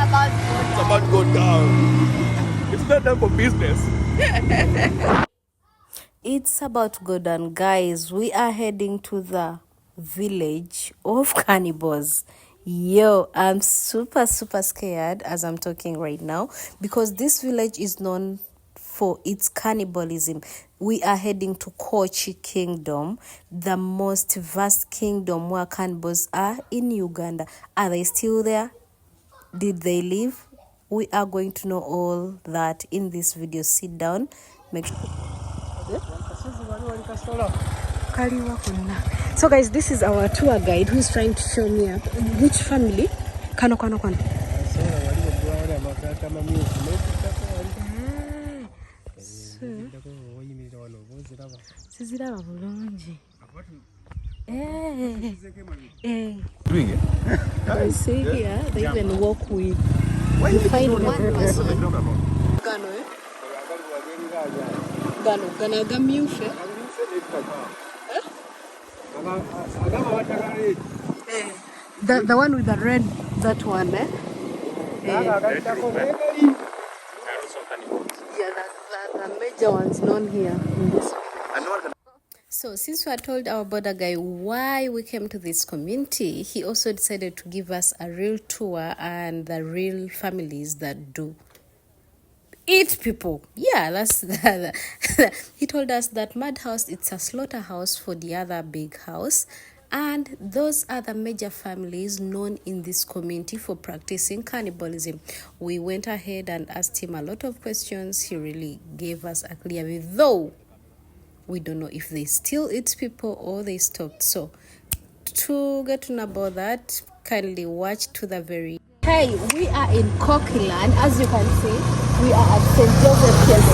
about to go down. It's not time for business. It's about to go down, guys. We are heading to the village of cannibals. Yo, I'm super scared as I'm talking right now because this village is known for its cannibalism. We are heading to Kooki Kingdom, the most vast kingdom where cannibals are in Uganda. Are they still there? Did they leave? We are going to know all that in this video. Sit down, make sure. So guys, this is our tour guide who's trying to show me up which family. Kano. I see here they even walk with. You find one person. Gano gamiufe. The one with the red, that one, eh? Yeah, the major ones known here in this. So since we are told our border guy why we came to this community, he also decided to give us a real tour and the real families that do eat people. Yeah, that's he told us that madhouse, it's a slaughterhouse for the other big house, and those are the major families known in this community for practicing cannibalism. We went ahead and asked him a lot of questions. He really gave us a clear view, though we don't know if they still eat people or they stopped. So to get to know about that, kindly watch to the very. Hey, we are in Kooki land. As you can see, we are at St. Joseph Center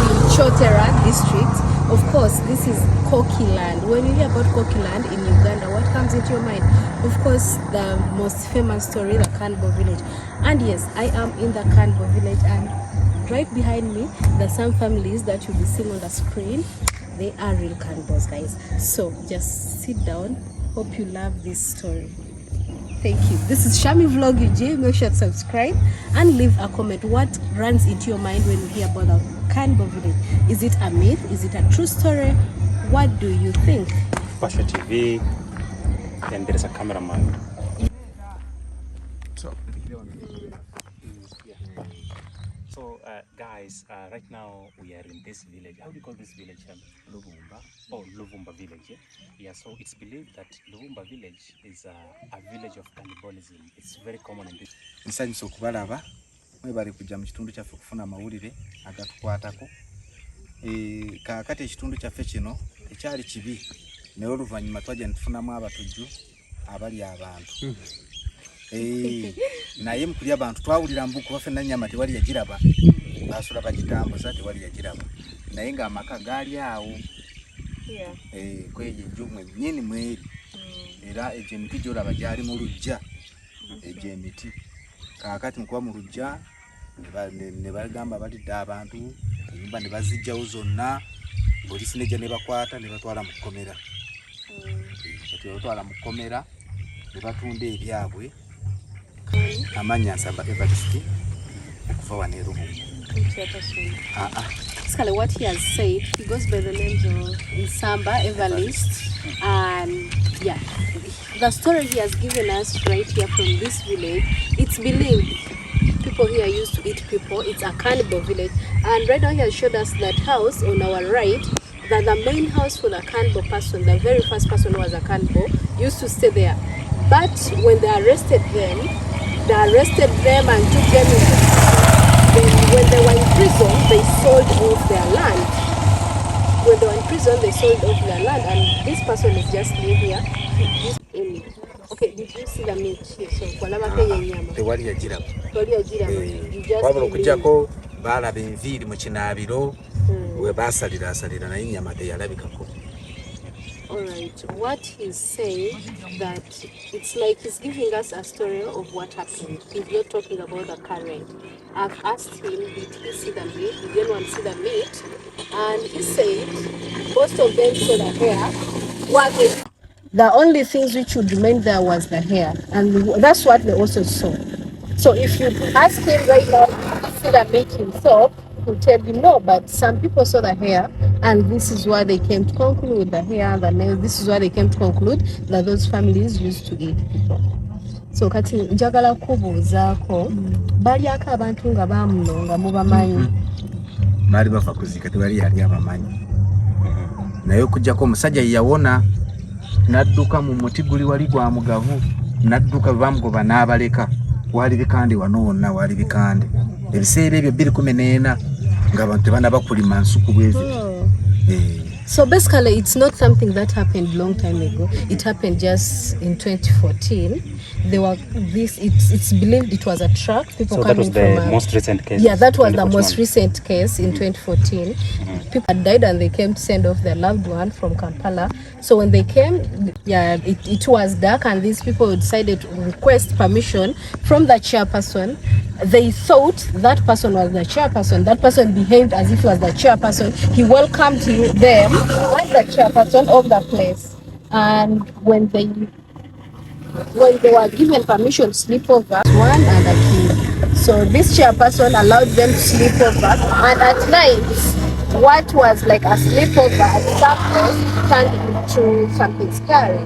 in Chotera district. Of course, this is Kooki land. When you hear about Kooki land in Uganda, what comes into your mind? Of course, the most famous story, the cannibal village. And yes, I am in the cannibal village, and right behind me, there's some families that you'll be seeing on the screen. They are real cannibals, guys. So just sit down. Hope you love this story. Thank you. This is Shami Vlog UJ. Make sure to subscribe and leave a comment. What runs into your mind when you hear about the cannibal village? Is it a myth? Is it a true story? What do you think? Pasha TV, and there is a cameraman. So guys, right now we are in this village. How do you call this village? Luvumba. Oh, Luvumba village. Yeah, so it's believed that Luvumba village is a village of cannibalism. It's very common in this. Nsanyusa okubalaba mwebali kujja mu kitundu kyaffe okufuna amawulire agatukwatako. Kaakati ekitundu kyaffe kino ekyali kibi naye oluvannyuma twajja ne tufunamu abatujju abali abantu. Naye mu kulya abantu twawulira mbuku baffe nanyama tewali yagiraba. Basula bagitambuza tewali yagiraba. Naye ng'amaka gaali awo. Kweje ejjumwe nnyini mweri. Era egyo emiti gy'olaba gyali mu luggya. Egyo emiti. Kaakati mu kuba mu luggya ne bagamba balidde abantu, ennyumba ne bazijjawo zonna, poliisi nejja ne bakwata ne batwala mu kkomera. Batwala mu kkomera ne batunda ebyabwe. Amanya Nsamba Evarist okuva wano e Luvumba. Basically what he has said, he goes by the names of Nsamba Evarist, and yeah, the story he has given us right here from this village, it's believed people here used to eat people. It's a cannibal village, and right now he has showed us that house on our right, that the main house for the cannibal person, the very first person who was a cannibal, used to stay there. But when they arrested them and took them into when they were in prison, they sold off their land. When they were in prison, they sold off their land, and this person is just live here. Okay, did you see the meat? So, tewali yagiraba. Wabula okujjako baalaba enviiri mu kinaabiro we baasalira naye ennyama teyalabikako. Alright, what he's saying that it's like he's giving us a story of what happened. He's not talking about the current. I've asked him, did he see the meat? He didn't want to see the meat. And he said, most of them saw the hair. The only things which would remain there was the hair. And that's what they also saw. So if you ask him right now, did he see the meat himself, he'll tell you no, but some people saw the hair, and this is why they came to conclude with the hair and the nails. This is why they came to conclude that those families used to eat people. So kati njagala kubuuzaako balyako abantu nga bamunonga mubamanyi baali bava kuzika tebali yali abamanyi naye okujjako omusajja yawona n'adduka mu muti guli wali gwa mugavu n'adduka bamugoba n'abaleka wali bikande wano wonna wali bikande ebiseera ebyo 2014 ng'abantu tebanaba kulima nsuku bwezi. So basically it's not something that happened long time ago. It happened just in 2014. There were it's believed it was a truck. People so coming that was the from most recent case. Yeah, that was the most recent case in 2014. People had died and they came to send off their loved one from Kampala. So when they came, it was dark, and these people decided to request permission from the chairperson. They thought that person was the chairperson. That person behaved as if he was the chairperson. He welcomed them as the chairperson of the place. And when they were given permission to sleep over, one and a kid. So this chairperson allowed them to sleep over, and at night, what was like a sleepover at some place turned into something scary.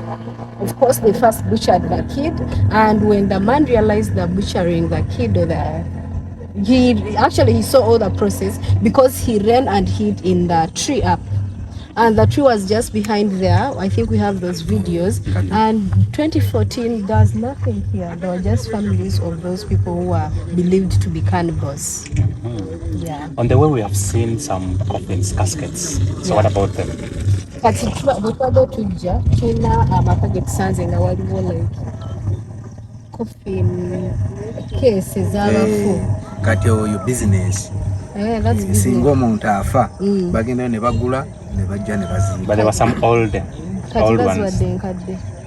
Of course, they first butchered the kid, and when the man realized they're butchering the kid, he saw all the process because he ran and hid in the tree up. And the tree was just behind there. I think we have those videos. And 2014, there's nothing here. There were just families of those people who were believed to be cannibals. Yeah. On the way, we have seen some coffins, caskets. So what about them? Kati bwetwagala tujja tulina amaka getusanze nga waliwo like coffin case ez'abafu. Kati oyo business. That's business. Singa omuntu afa bagenda ne bagula ne bajja ne bazimba. But there were some old ones.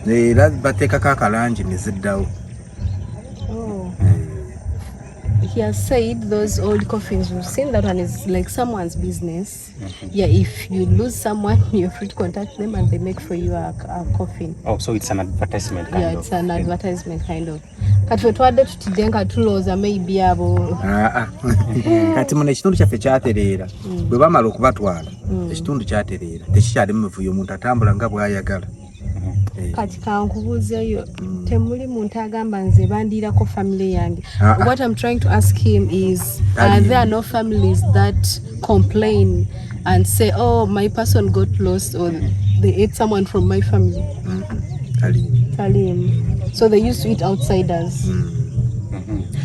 Era bateekako akalangi ne ziddawo. He has said those old coffins, we've seen that one is like someone's business. Yeah, if you lose someone, you're free to contact them and they make for you a coffin. Oh, so it's an advertisement kind of. Yeah, it's an advertisement kind of. Kati wetwadde tutiddenga tulowooza maybe abo. Kati muno ekitundu kyaffe kyatereera bwe bamala okubatwala ekitundu kyatereera tekikyali mu muvuyo omuntu atambula nga bw'ayagala. Kati kankubuuzeyo temuli muntu agamba nze bandiirako family yange. What I'm trying to ask him is there are no families that complain and say, oh, my person got lost or they ate someone from my family. Talim. So they used to eat outsiders.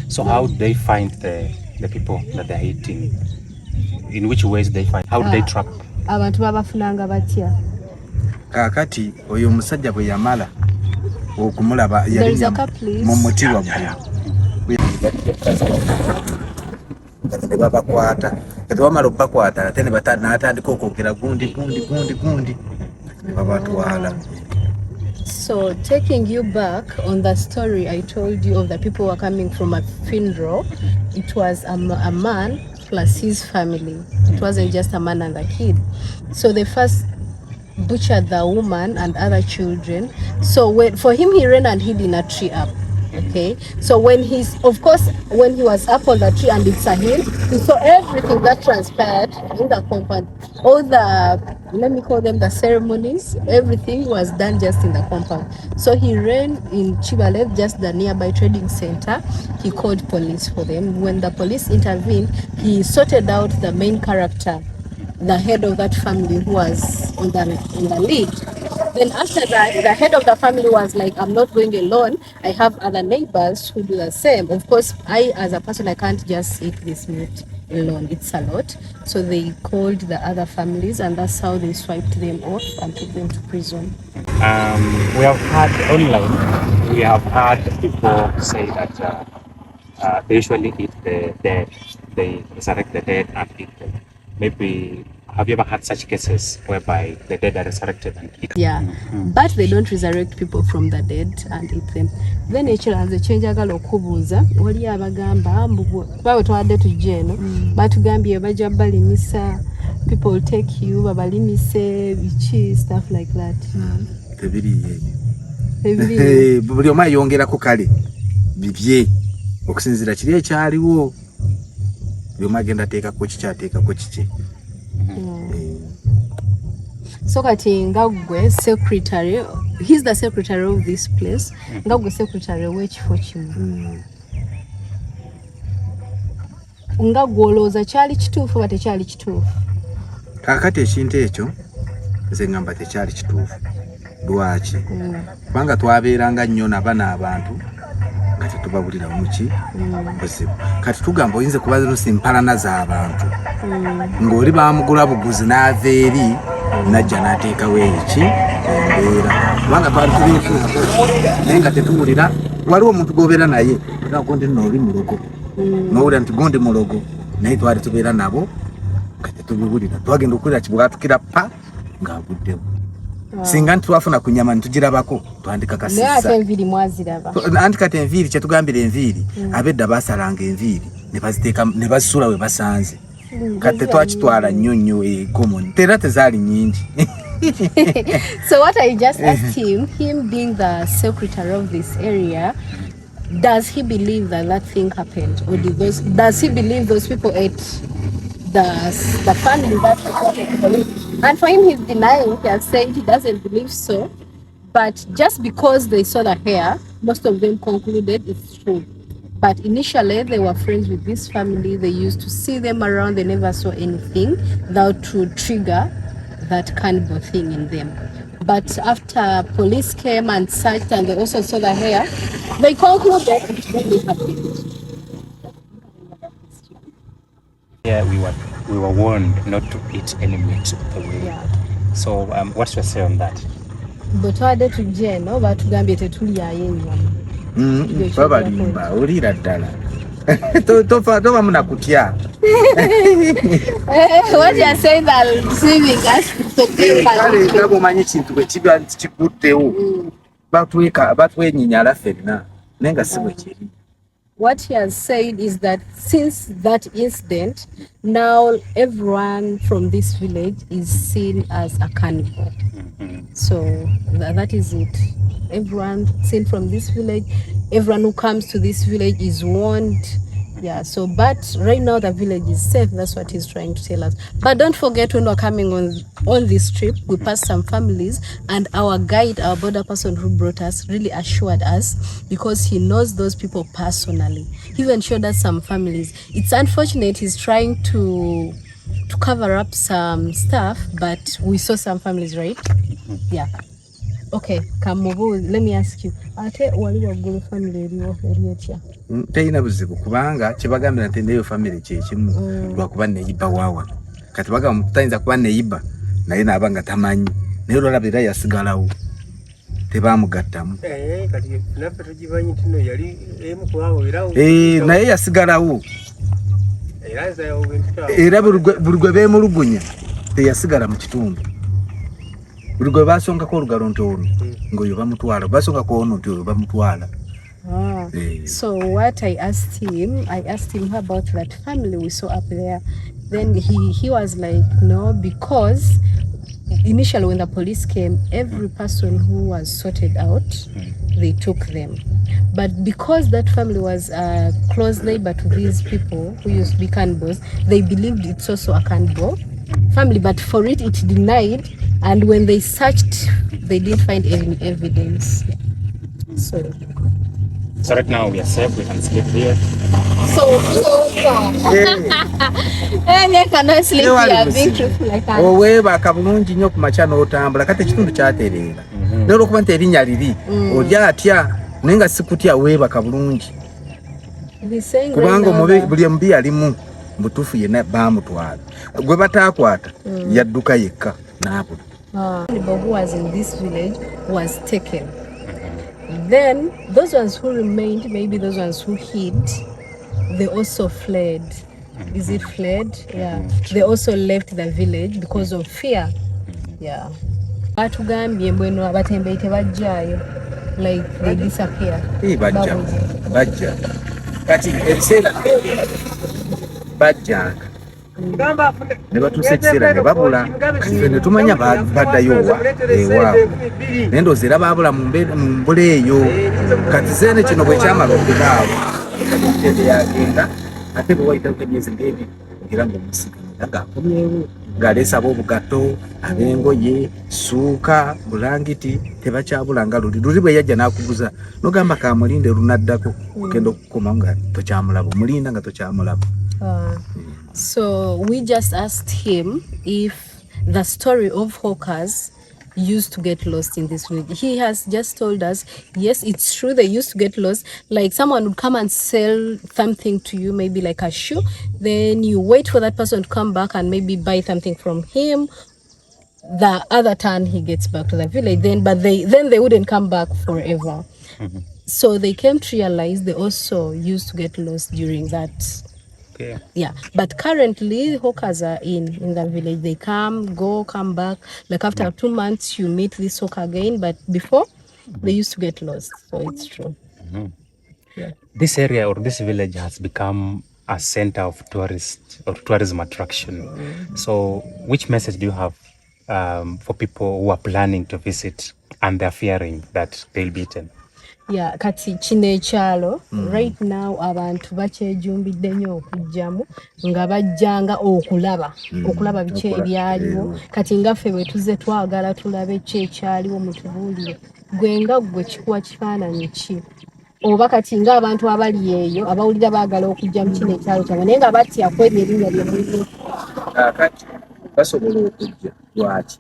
So how do they find the people that they're eating? In which ways they find? How do they trap? Abantu babafunanga batya? Kakati oyo omusajja bwe yamala okumulaba yali mu muti waggulu ne babakwata kati bamala okubakwata ate n'atandika okwogera gundi ne babatwala. So taking you back on the story I told you of the people who were coming from a funeral, it was a man plus his family. It wasn't just a man and a kid. So they first butchered the woman and other children. So for him, he ran and hid in a tree up. Okay, so when he was up on the tree and it's a hill, he saw everything that transpired in the compound. All the, let me call them the ceremonies, everything was done just in the compound. So he ran in Chibale, just the nearby trading center. He called police for them. When the police intervened, he sorted out the main character, the head of that family who was in the lead. Then after that, the head of the family was like, I'm not going alone. I have other neighbors who do the same. Of course, I as a person, I can't just eat this meat alone. It's a lot. So they called the other families, and that's how they swiped them off and took them to prison. We have had online, we have had people say that they usually eat the dead. They resurrect the dead and eat them. Maybe, have you ever had such cases whereby the dead are resurrected and eaten? Yeah, but they don't resurrect people from the dead and eat them. Then ekiranze kyenjagala okubuuza wali abagamba bawe twadde tujja eno batugambye bajja balimisa, people take you babalimise biki, stuff like that. Tebiriye buli omu ayongerako kale bibye okusinzira kiri ekyaliwo byomagenda teekako kikyateekako kiki. So kati ngagwe secretary, he's the secretary of this place. Ngagwe secretary w'ekifo kimu. Ngagwe olowooza kyali kituufu oba tekyali kituufu? Kaakati ekintu ekyo nze ngamba tekyali kituufu. Lwaki? Kubanga twabeeranga nnyo nabana abantu nga tetubabuliramu muki buzibu. Kati tugamba oyinza kuba lusimpalana z'abantu ng'oli baamugula buguzi n'ava eri najja n'ateekawo eki embeera. Kubanga twali tubiifuza naye nga tetuwulira. Waliwo omuntu g'obeera naye gondi nno oli mulogo n'owulira nti gondi mulogo naye twali tubeera nabo nga tetubiwulira. Twagenda okuwulira kibwatukira pa ng'aguddewo. Singa ntwafuna ku nyama ntugirabako twandika kasizza. Naye ate enviiri mwaziraba. Anti kati enviiri kyetugambira enviiri abedda baasalanga enviiri ne baziteeka ne bazisula we basanze. Kati twakitwala nnyo nnyo common. Era tezaali nnyingi. So what I just asked him being the secretary of this area, does he believe that thing happened, or does he believe those people ate the family that reported the police? And for him, he's denying. He has said he doesn't believe so, but just because they saw the hair, most of them concluded it's true. But initially, they were friends with this family. They used to see them around. They never saw anything that would trigger that cannibal thing in them. But after police came and searched and they also saw the hair, they concluded it really happened. Yeah, we were warned not to eat any meat of the way. Yeah. So what's your say on that? But twade tujje no batugambye tetulyayo ennyama. Babalimba olira ddala. Toba munakutya. What you are saying that deceiving us to think kale ngabo manyi kintu bwe kiba kikuddewo batwenyinyala ffenna nenga si bwe kiri. What he has said is that since that incident, now everyone from this village is seen as a cannibal. So that is it. Everyone seen from this village, everyone who comes to this village is warned. Yeah, so but right now the village is safe. That's what he's trying to tell us. But don't forget, when we're coming on this trip, we passed some families, and our guide, our border person who brought us, really assured us, because he knows those people personally. He even showed us some families. It's unfortunate he's trying to cover up some stuff, but we saw some families, right? Yeah. Okay, Kamubu, let me ask you. Ate wali wagulu family eriwo erietya? Teyina buzibu kubanga kibagambira nti ndeyo family kye kimu lwakuba neyiba wawa. Kati baga mutayinza kuba neyiba naye nabanga tamanyi. Naye olwalabira yasigalawo. Tebamugattamu. Kati naffe tugimanyi tino yali emu kwawo era naye yasigalawo. Era buli gwe beemulugunya teyasigala mu kitundu. Buli gwe basongako olugalo nti ono ng'oyo bamutwala. Basongako ono nti oyo bamutwala. So what I asked him about that family we saw up there. Then he was like, no, because initially when the police came, every person who was sorted out, they took them. But because that family was close neighbor to these people who used to be cannibals, they believed it's also a cannibal family, but for it denied. And when they searched, they didn't find any evidence. So right now we are safe, we can sleep here. So I cannot sleep here, being truthful like that. Weebaka bulungi nnyo ku makya n'otambula kati ekitundu kyatereera. Naye olw'okuba nti erinnya liri olya atya naye nga sikutya weebaka bulungi. Kubanga buli omubi yalimu mutuufu yenna baamutwala. Gwe bataakwata yadduka yekka n'abula. Anybody who was in this village was taken. Then those ones who remained, maybe those ones who hid, they also fled. Is it fled? Yeah. They also left the village because of fear. Yeah. Batugambye mbwenu abatembeyi tebajjayo. Like they disappear. Bajja. Kati ebiseera bajjanga. Ne batuuse ekiseera ne babula. Kati ffe ne tumanya baddayo ewaabwe. Naye ndowooza era baabula mu mbula eyo. Kati zeene kino bwe kyamala okubaawo tende yagenda ate bwe wayitawo emyezi ng'ebiri era ng'omusiganira ng'akomyewo ng'aleese ab'obugato ab'engoye suuka bulangiti tebakyabula nga luli bwe yajja n'akuguza n'ogamba kamulinde lunaddako ogenda okukomawo nga tokyamulaba omulinda nga tokyamulaba. So we just asked him if the story of hawkers used to get lost in this village. He has just told us, yes, it's true they used to get lost. Like someone would come and sell something to you, maybe like a shoe. Then you wait for that person to come back and maybe buy something from him. The other turn he gets back to the village. Then they wouldn't come back forever. So they came to realize they also used to get lost during that. Okay. Yeah, but currently hawkers are in the village. They come back. Like after 2 months you meet this hawker again, but before they used to get lost. So it's true. Yeah. This area or this village has become a center of tourism attraction. So which message do you have for people who are planning to visit and they're fearing that they'll be eaten? Yeah, kati kino ekyalo right now abantu bakyejumbidde nnyo okujjamu nga bajjanga okulaba biki ebyaliwo. Kati nga ffe bwe tuzze twagala tulabe ki ekyaliwo mu tubuulire gwe nga ggwe kikuwa kifaananyi ki oba kati nga abantu abali eyo abawulira baagala okujja mu kino ekyalo kyabwe naye nga batya kwebyo erinnya lye mulimu kati basobola okujja lwaki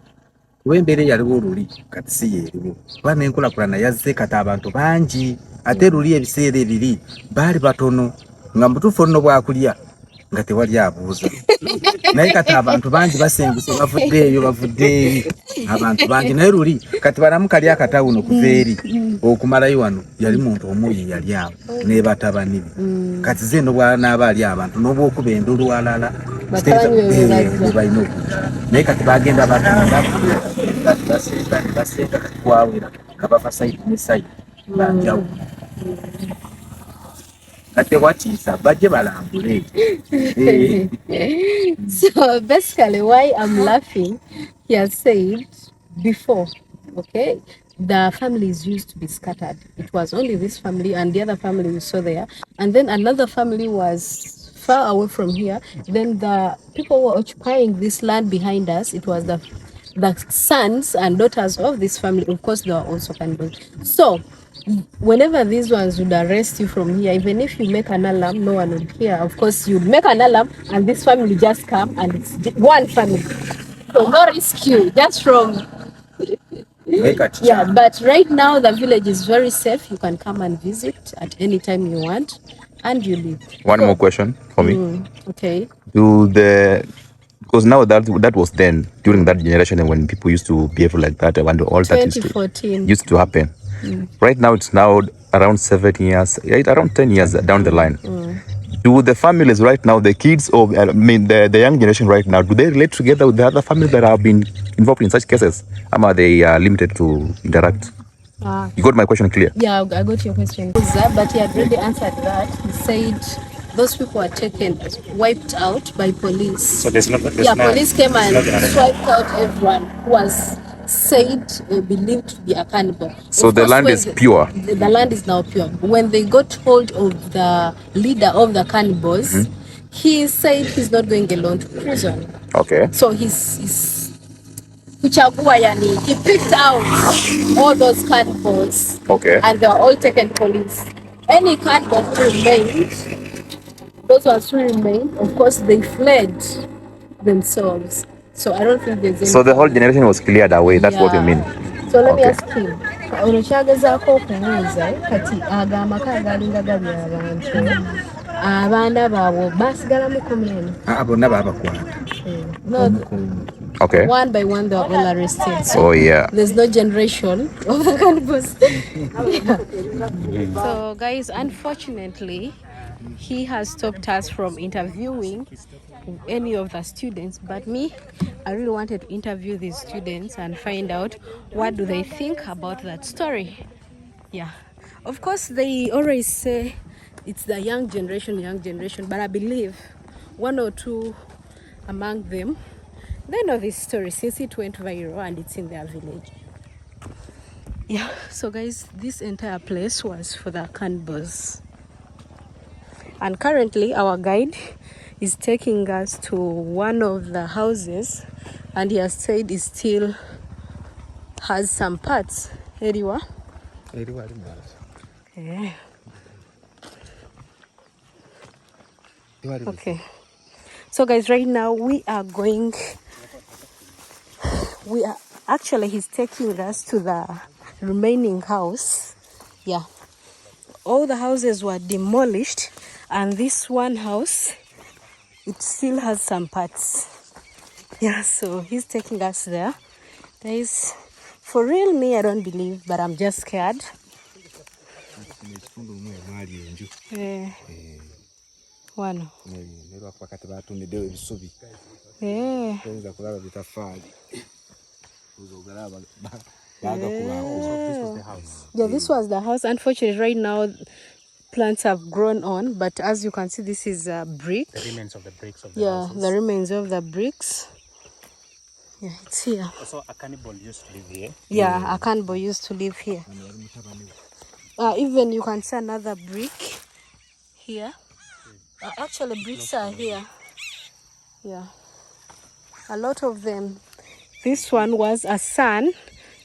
kuba embeera eyaliwo oluli kati si yeeriwo kuba n'enkulaakulana yazze kati abantu bangi ate luli ebiseera ebiri baali batono nga mutuufu nno bwakulya nga tewali abuuza naye kati abantu bangi basenguse bavudde eri abantu bangi naye luli kati balamu kali akatawuno kuva eri okumalayo wano yali muntu omuyi yali awo ne batabani be kati ze no bwanaaba ali abantu n'obwokuba endulu walala balina okujja naye kati bagenda batunda basenga kati kwawera nga bava sayidi ne sayidi banjawo kati watiisa bajje balambule. So basically why I'm laughing, he has said before, okay, the families used to be scattered. It was only this family and the other family we saw there, and then another family was far away from here. Then the people were occupying this land behind us. It was the sons and daughters of this family. Of course they were also cannibals. So whenever these ones would arrest you from here, even if you make an alarm, no one would hear. Of course, you'd make an alarm and this family just come and it's one family. So no rescue, just from... Yeah, but right now the village is very safe. You can come and visit at any time you want and you leave. One more question for me. Okay. Because now that was then, during that generation and when people used to behave like that, and all that used to happen. Right now it's now around 7 years, around 10 years down the line. Do the families right now, the kids or the young generation right now, do they relate together with the other families that have been involved in such cases? Or are they limited to interact? You got my question clear? Yeah, I got your question. But he had already answered that. He said those people were wiped out by police. So there's not. Police came and swiped out everyone who was said believed to be a cannibal. So the land is pure. The land is now pure. When they got hold of the leader of the cannibals, he said he's not going alone to prison. Okay. So he picked out all those cannibals. Okay. And they were all taken to police. Any cannibal who remained, those ones who remained, of course, they fled themselves. So I don't think there's any. So the whole generation was cleared away. That's what you mean. So let me ask him. Onokyagezako okumubuuza kati agamaka agalinga gali abantu abaana baabwe basigalamu kumene. Bonna babakwata. Okay. One by one they were all arrested. So oh yeah. There's no generation of the cannibals. So guys, unfortunately, he has stopped us from interviewing any of the students, but me, I really wanted to interview these students and find out what do they think about that story. Yeah, of course they always say it's the young generation, but I believe one or two among them, they know this story since it went viral and it's in their village. Yeah, so guys, this entire place was for the cannibals. And currently our guide is taking us to one of the houses, and he has said it still has some parts. Eriwa? Yeah. Okay. So guys, right now we are actually, he's taking us to the remaining house. Yeah. All the houses were demolished, and this one house, it still has some parts. Yeah, so he's taking us there. Guys, for real, me, I don't believe, but I'm just scared. Yeah. One. Yeah. Yeah, this was the house. Unfortunately, right now plants have grown on, but as you can see, this is a brick. The remains of the bricks of the houses. The remains of the bricks. Yeah, it's here. Also, a cannibal used to live here. Yeah, a cannibal used to live here. Even you can see another brick here. Actually, bricks are here. Yeah, a lot of them. This one was a son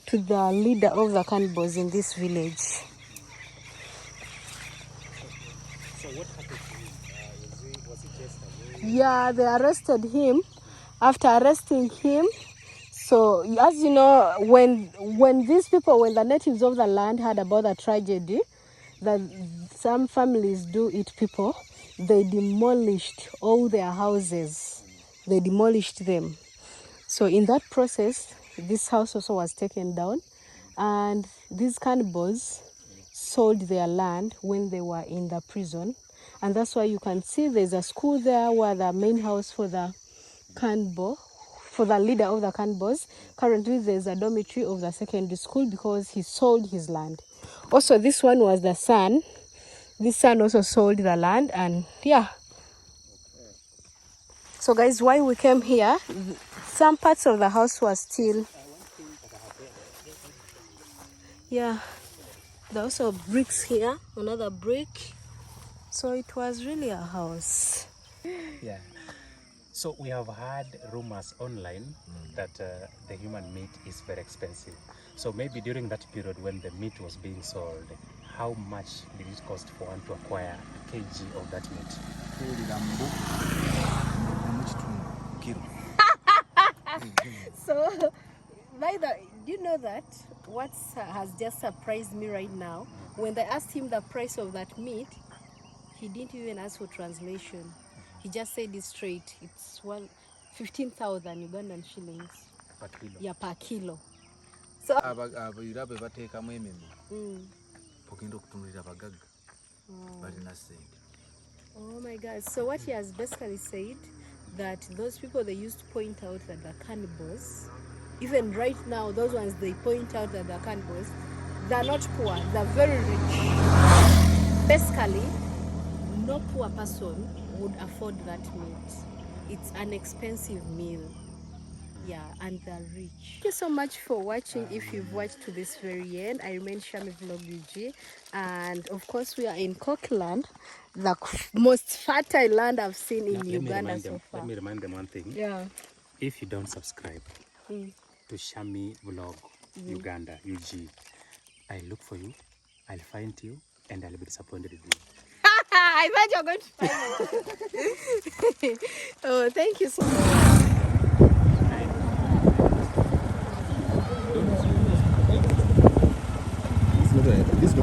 to the leader of the cannibals in this village. So what happened to him? Was he chased away? Yeah, they arrested him. After arresting him, so as you know, when the natives of the land heard about the tragedy, that some families do eat people, they demolished all their houses. They demolished them. So in that process, this house also was taken down, and these cannibals sold their land when they were in the prison. And that's why you can see there's a school there where the main house for the cannibal, for the leader of the cannibals. Currently there's a dormitory of the secondary school because he sold his land. Also, this one was the son. This son also sold the land, and yeah. So guys, why we came here, some parts of the house were still, yeah, there are also bricks here, another brick. So it was really a house. Yeah. So we have heard rumors online that the human meat is very expensive. So maybe during that period when the meat was being sold, how much did it cost for one to acquire a kg of that meat? So, do you know that what has just surprised me right now? When they asked him the price of that meat, he didn't even ask for translation. He just said it straight. It's 15,000 Ugandan shillings. Per kilo? Yeah, per kilo. So, oh my God. So what he has basically said, that those people they used to point out that they're cannibals, even right now, those ones they point out that they're cannibals, they're not poor, they're very rich. Basically, no poor person would afford that meat. It's an expensive meal. Yeah, and they're rich. Thank you so much for watching. If you've watched to this very end, I remain Shami Vlog UG, and of course we are in Coquitlam, the most fertile land I've seen in Uganda so far. Let me remind them one thing. Yeah. If you don't subscribe to Shami Vlog Uganda UG, I look for you, I'll find you, and I'll be disappointed with you. I thought you were going to find me. Oh, thank you so much. This is